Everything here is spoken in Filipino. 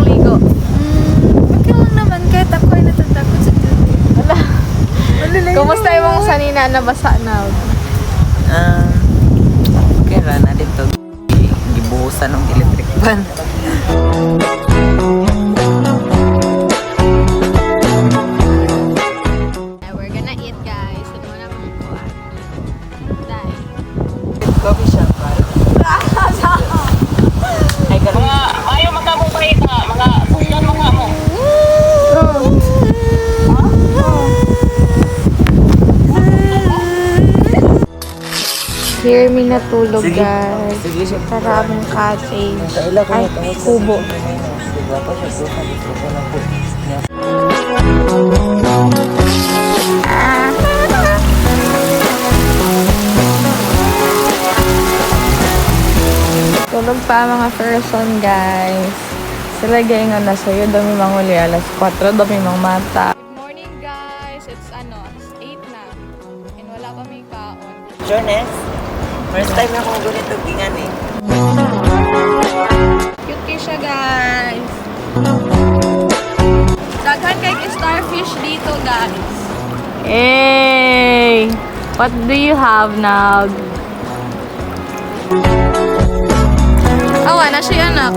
maligo? Okay lang naman kahit ako ay natatakot sa tubig. Wala. Kumusta yung mga sanina nabasa na? Okay ra na dito. Gibuhusan ng electric fan. We're gonna eat, guys. Ano na mga kuwan? Dahil. Coffee shop ba? Ay, mga ayaw magkakupay ka. Mga sundan mga mo. Here mi natulog, guys. Sige siya. Para among cottage. Kaila ko Ay, na tungod sa kubo. Diba pa siya po ko na po. Tulog pa mga person, guys. Sila gayon na sa'yo. Dami manguli. Alas 4. Dami mang mata. Good morning, guys. It's 8 na. And wala pa may kaon. Jones, first time akong ganito gingan eh. Cute kayo siya, guys. Daghan kay starfish dito, guys. Hey! What do you have now? Awa na siya, anak.